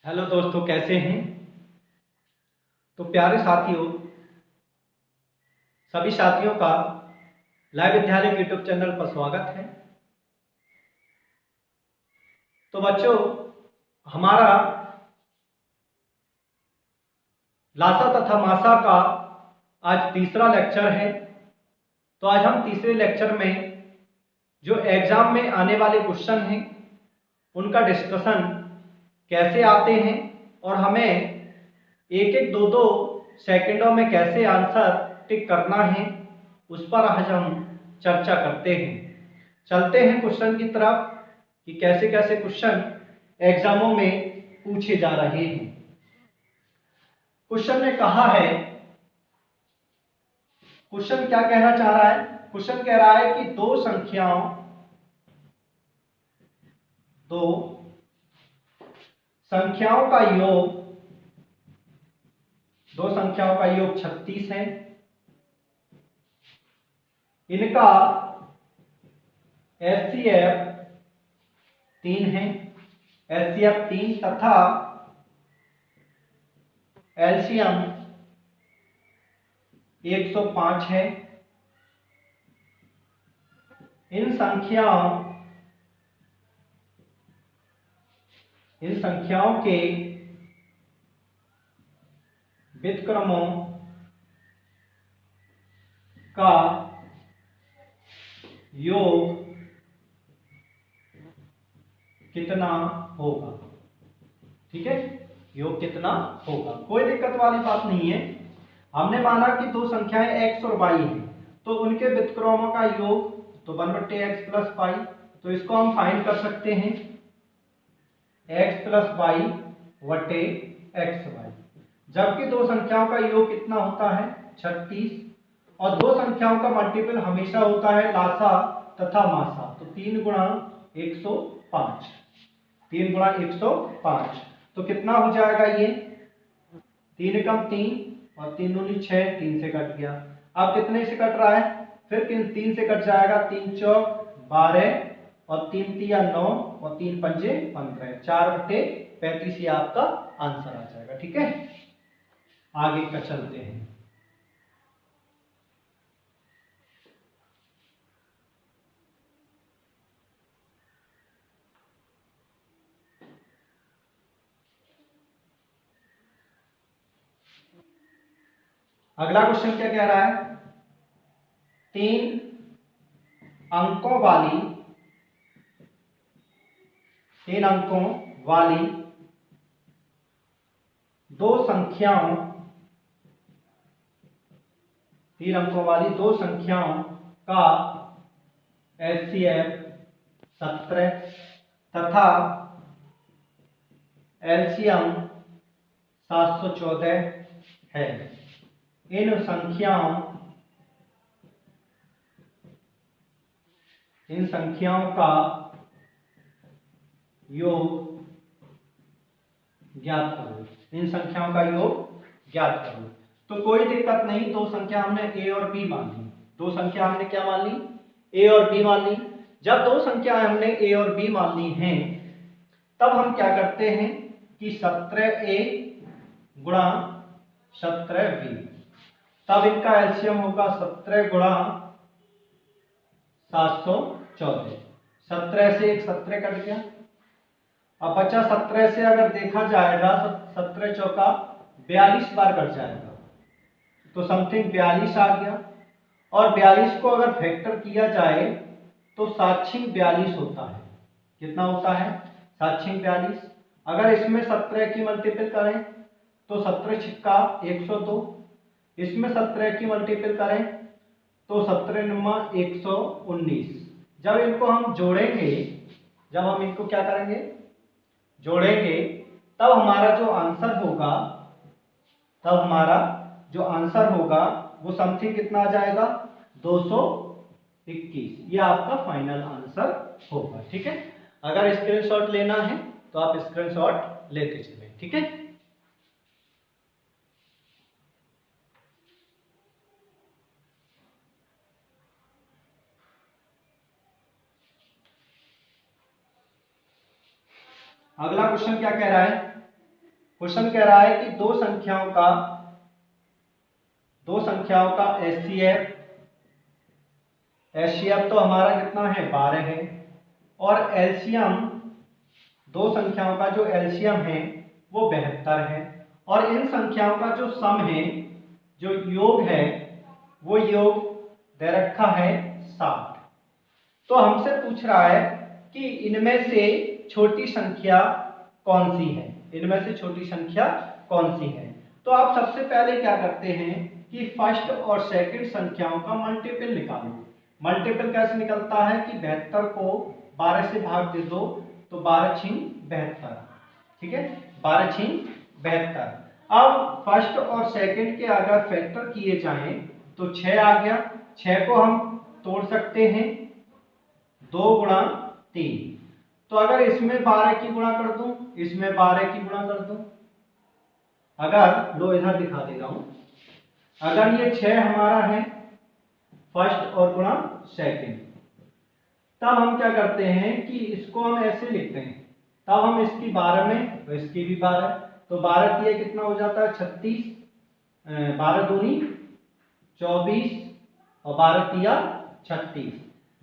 Hello दोस्तों, कैसे हैं। तो प्यारे साथियों, सभी साथियों का लाइव विद्यालय यूट्यूब चैनल पर स्वागत है। तो बच्चों, हमारा लासा तथा मासा का आज तीसरा लेक्चर है। तो आज हम तीसरे लेक्चर में जो एग्जाम में आने वाले क्वेश्चन हैं उनका डिस्कशन कैसे आते हैं और हमें एक एक दो दो सेकंडों में कैसे आंसर टिक करना है, उस पर आज हम चर्चा करते हैं। चलते हैं क्वेश्चन की तरफ कि कैसे कैसे क्वेश्चन एग्जामों में पूछे जा रहे हैं। क्वेश्चन ने कहा है, क्वेश्चन क्या कहना चाह रहा है। क्वेश्चन कह रहा है कि दो संख्याओं का योग 36 है। इनका HCF 3 है, HCF 3 तथा LCM 105 है। इन संख्याओं के व्युत्क्रमों का योग कितना होगा। ठीक है, योग कितना होगा, कोई दिक्कत वाली बात नहीं है। हमने माना कि दो संख्याएं x और y हैं, तो उनके व्युत्क्रमों का योग तो 1/x + y, तो इसको हम फाइंड कर सकते हैं x + y / xy। जबकि दो संख्याओं का योग कितना होता है 36, और दो संख्याओं का मल्टीपल हमेशा होता है लासा तथा मासा। तो 3 × 105, 3 × 105, तो कितना हो जाएगा ये 3 × 3 और 3 दूनी 6, 3 से कट गया। अब कितने से कट रहा है, फिर 3 से कट जाएगा, 3 चौक 12 और 3 तिया 9 और 3 पंजे 15, 4/35 ये आपका आंसर आ जाएगा। ठीक है, आगे का चलते हैं। अगला क्वेश्चन क्या कह रहा है, 3 अंकों वाली दो संख्याओं का HCF 17 तथा LCM 714 है। इन संख्याओं का योग ज्ञात करो। इन संख्याओं का योग ज्ञात करो। तो कोई दिक्कत नहीं, दो संख्या हमने a और b मान ली। दो संख्या हमने क्या मान ली, a और b मान ली। जब दो संख्याएं हमने a और b मान ली हैं, तब हम क्या करते हैं कि 17a × 17b, तब इनका एलसीएम होगा 17 × 714। 17 से एक 17 कट गया। अब बचा 17 से अगर देखा जाएगा 17 चौका 42 बार कट जाएगा, तो समथिंग 42 आ गया। और 42 को अगर फैक्टर किया जाए तो 7×42 होता है। कितना होता है 7×42। अगर इसमें 17 की मल्टीपल करें तो 17 छिक्का 102, इसमें 17 की मल्टीपल करें तो 17 × 119। जब इनको हम जोड़ेंगे, जब हम इनको क्या करेंगे जोड़ेंगे, तब हमारा जो आंसर होगा वो समथिंग कितना आ जाएगा 221। ये आपका फाइनल आंसर होगा। ठीक है, अगर स्क्रीनशॉट लेना है तो आप स्क्रीनशॉट लेते चलें। ठीक है, अगला क्वेश्चन क्या कह रहा है, क्वेश्चन कह रहा है कि दो संख्याओं का एचसीएफ तो हमारा कितना है 12 है, और एलसीएम दो संख्याओं का जो एलसीएम है वो 72 है, और इन संख्याओं का जो सम है, जो योग है, वो योग दे रखा है 60। तो हमसे पूछ रहा है कि इनमें से छोटी संख्या कौन सी है, इनमें से छोटी संख्या कौन सी है। तो आप सबसे पहले क्या करते हैं कि फर्स्ट और सेकंड संख्याओं का मल्टीपल निकालो। मल्टीपल कैसे निकलता है कि 72 को 12 से भाग दे दो तो 12 छीन 72, ठीक है, 12 छीन 72। अब फर्स्ट और सेकंड के अगर फैक्टर किए जाएं तो 6 आ गया, 6 को हम तोड़ सकते हैं 2 गुणा 3। तो अगर इसमें 12 की गुणा कर दूं, इसमें 12 की गुणा कर दूं, अगर लो इधर दिखा दे रहा हूं, अगर ये 6 हमारा है फर्स्ट और गुणा सेकंड, तब हम क्या करते हैं कि इसको हम ऐसे लिखते हैं, तब हम इसकी 12 में तो इसकी भी 12, तो 12 तिया कितना हो जाता है 36, 12 दूनी 24 और 12 तिया 36,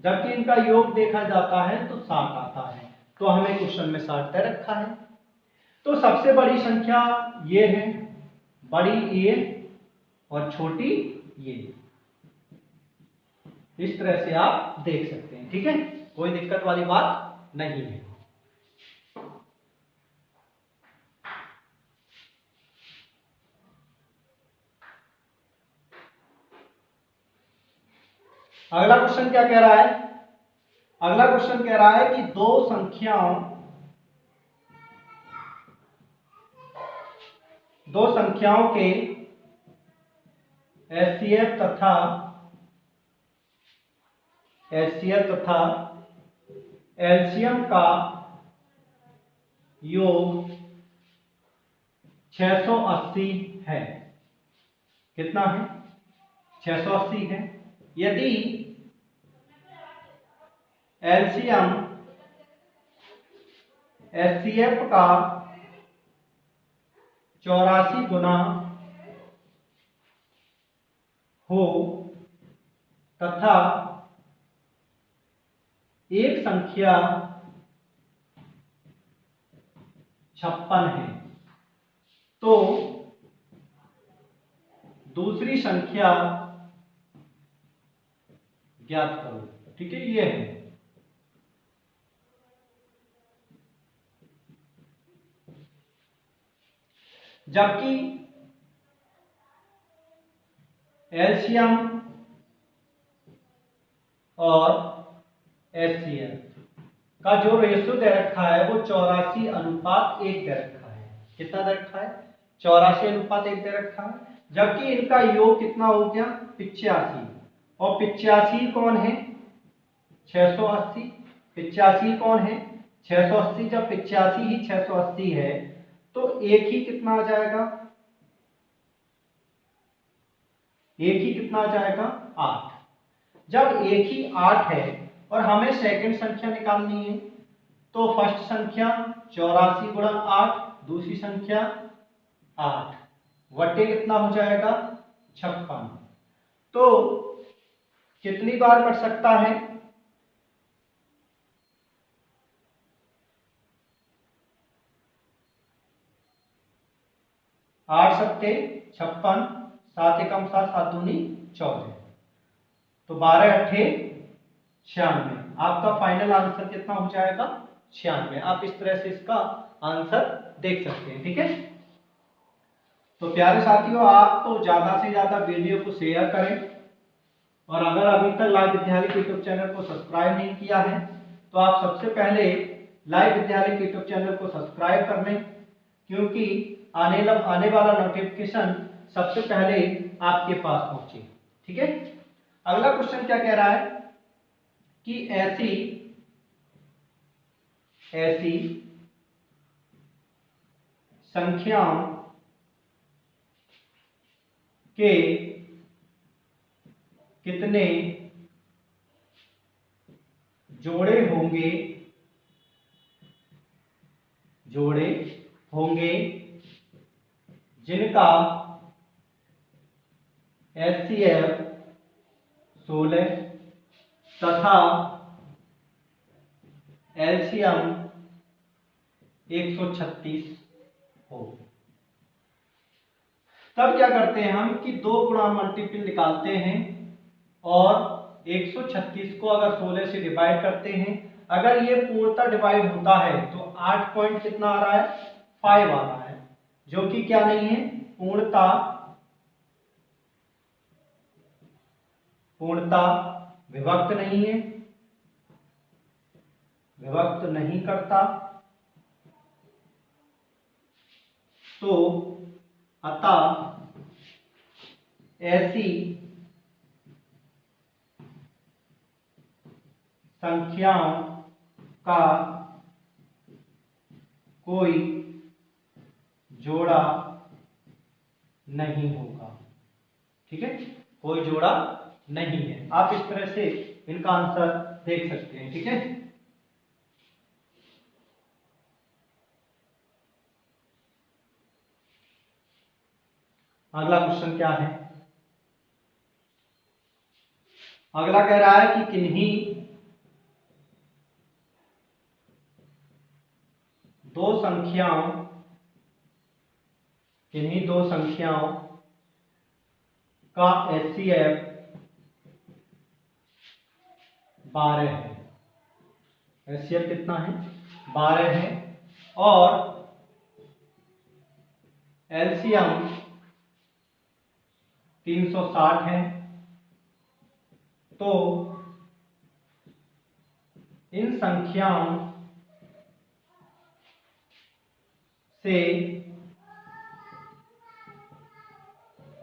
जबकि इनका योग देखा जाता है तो 60 आता है, तो हमें क्वेश्चन में 60 दे रखा है। तो सबसे बड़ी संख्या ये है, बड़ी ये और छोटी ये, इस तरह से आप देख सकते हैं, ठीक है, कोई दिक्कत वाली बात नहीं है। अगला क्वेश्चन क्या कह रहा है, अगला क्वेश्चन कह रहा है कि दो संख्याओं के एचसीएफ तथा एलसीएम का योग 680 है। कितना है 680 है। यदि एलसीएम एचसीएफ का 84 गुना हो तथा एक संख्या 56 है, तो दूसरी संख्या ज्ञात करो, ठीक है, ये है। जबकि एलसीएम और एचसीएफ का जो रेशियो दे रखा है वो 84:1 दे रखा है। कितना दे रखा है 84:1 दे रखा है, जबकि इनका योग कितना हो गया 85, और 85 कौन है 680, 85 कौन है 680, जब 85 ही 680 है तो एक ही कितना आ जाएगा, एक ही कितना आ जाएगा 8। जब एक ही 8 है और हमें सेकंड संख्या निकालनी है, तो फर्स्ट संख्या 84 गुणा 8, दूसरी संख्या 8 वटे कितना हो जाएगा 56। तो कितनी बार कर सकता है 8 सत्ते 56, 7 एकम 7, 7 दूनी 14, तो 12 अट्ठे 96। आपका फाइनल आंसर कितना हो जाएगा 96। आप इस तरह से इसका आंसर देख सकते हैं, ठीक है। तो प्यारे साथियों, आप तो ज्यादा से ज्यादा वीडियो को शेयर करें, और अगर अभी तक लाइव विद्यालय के यूट्यूब चैनल को सब्सक्राइब नहीं किया है तो आप सबसे पहले लाइव विद्यालय के यूट्यूब चैनल को सब्सक्राइब कर लें, क्योंकि आने वाला नोटिफिकेशन सबसे पहले आपके पास पहुंचे, ठीक है। अगला क्वेश्चन क्या कह रहा है कि ऐसी संख्याओं के कितने जोड़े होंगे इनका HCF 16 तथा LCM 136 हो। तब क्या करते हैं हम कि 2 गुणा मल्टीपल निकालते हैं और 136 को अगर 16 से डिवाइड करते हैं, अगर ये पूर्णतः डिवाइड होता है तो 8 पॉइंट कितना आ रहा है, 5 आ रहा है, जो कि क्या नहीं है, पूर्णतः विभक्त नहीं है, विभक्त नहीं करता। तो अतः ऐसी संख्याओं का कोई जोड़ा नहीं होगा। ठीक है, कोई जोड़ा नहीं है। आप इस तरह से इनका आंसर देख सकते हैं। ठीक है, अगला क्वेश्चन क्या है? अगला कह रहा है कि किन्हीं दो संख्याओं का HCF 12 है। HCF कितना है? 12 है। और LCM 360 है। तो इन संख्याओं से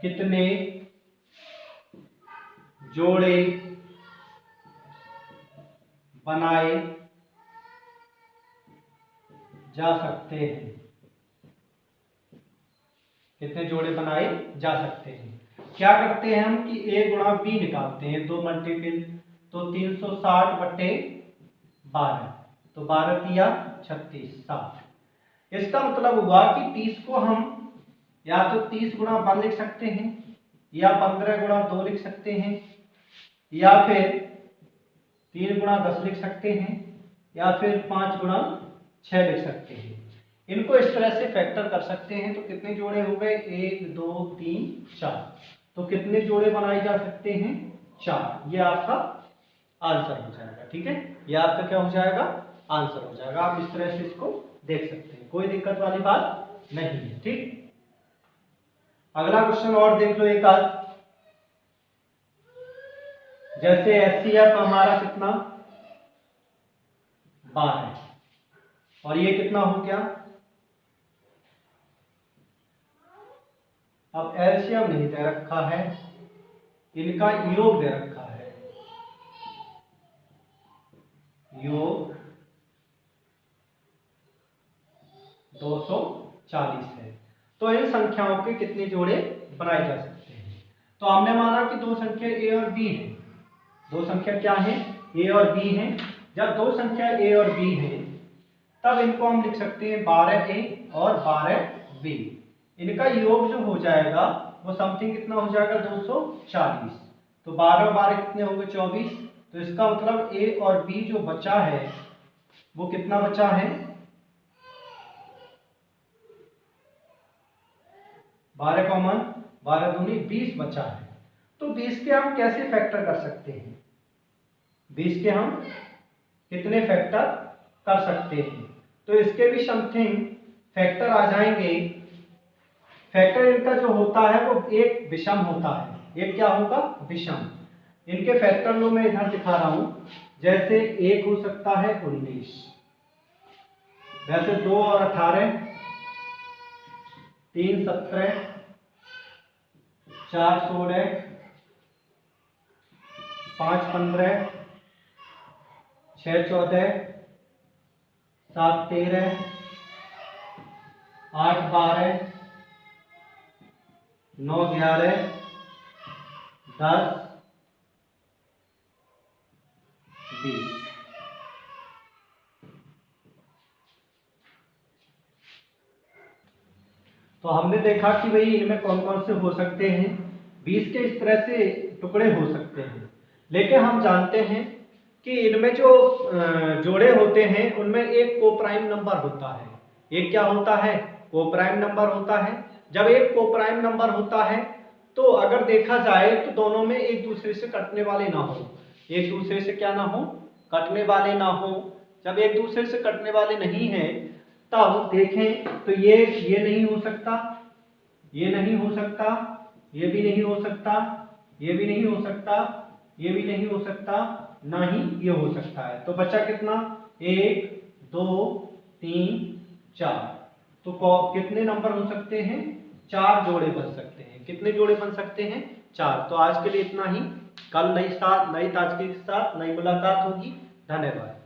कितने जोड़े बनाए जा सकते हैं? कितने जोड़े बनाए जा सकते हैं? क्या करते हैं हम कि A गुणा B निकालते हैं, 2 मल्टीपल, तो 360 बटे 12, तो 12 तिया 36, 60। इसका मतलब हुआ कि 30 को हम या तो 30 गुणा 1 लिख सकते हैं, या 15 गुणा 2 लिख सकते हैं, या फिर 3 गुणा 10 लिख सकते हैं, या फिर 5 गुणा 6 लिख सकते हैं। इनको इस तरह से फैक्टर कर सकते हैं। तो कितने जोड़े हो गए? 1 2 3 4। तो कितने जोड़े बनाए जा सकते हैं? 4। ये आपका आंसर हो जाएगा। ठीक है, ये आपका क्या हो जाएगा? आंसर हो जाएगा। आप इस तरह से इसको देख सकते हैं, कोई दिक्कत वाली बात नहीं है। ठीक, अगला क्वेश्चन और देख लो एक आज। जैसे HCF हमारा कितना? 12, और ये कितना हो गया? अब LCM नहीं दे रखा है, इनका योग दे रखा है। योग 240 है। तो इन संख्याओं के कितने जोड़े बनाए जा सकते हैं? तो हमने माना कि 2 संख्या A और B है। 2 संख्या क्या है? A और B है। जब 2 संख्या A और B है, तब इनको हम लिख सकते हैं 12A और 12B। इनका योग जो हो जाएगा वो समथिंग कितना हो जाएगा? 240। तो 12 और 12 कितने हो गए? 24। तो इसका मतलब A और B जो बचा है वो कितना बचा है? 12 कॉमन, 12 दूनी 20 बचा है। तो 20 के हम कैसे फैक्टर कर सकते हैं? 20 के हम कितने फैक्टर कर सकते हैं? तो इसके भी समथिंग फैक्टर आ जाएंगे। फैक्टर इनका जो होता है वो एक विषम होता है। एक क्या होगा? विषम। इनके फैक्टर लो मैं इधर दिखा रहा हूं। जैसे एक हो सकता है 19, वैसे 2 और 18, 3 17, 4 16, 5 15, 6 14, 7 13, 8 12, 9 11, 10 20। तो हमने देखा कि भाई इनमें कौन कौन से हो सकते हैं, 20 के इस तरह से टुकड़े हो सकते हैं। लेकिन हम जानते हैं कि इनमें जो जोड़े होते हैं उनमें एक कोप्राइम नंबर होता है। एक क्या होता है? कोप्राइम नंबर होता है। जब एक कोप्राइम नंबर होता है तो अगर देखा जाए तो दोनों में एक दूसरे से कटने वाले ना हो, एक दूसरे से क्या ना हो, कटने वाले ना हो। जब एक दूसरे से कटने वाले नहीं है तब देखें तो ये नहीं हो सकता, ये नहीं हो सकता, ये भी नहीं हो सकता, ये भी नहीं हो सकता, ये भी नहीं हो सकता, ना ही ये हो सकता है। तो बचा कितना? 1 2 3 4। तो कितने नंबर हो सकते हैं? 4 जोड़े बन सकते हैं। कितने जोड़े बन सकते हैं? 4। तो आज के लिए इतना ही। कल नई ताजगी के साथ नई मुलाकात होगी। धन्यवाद।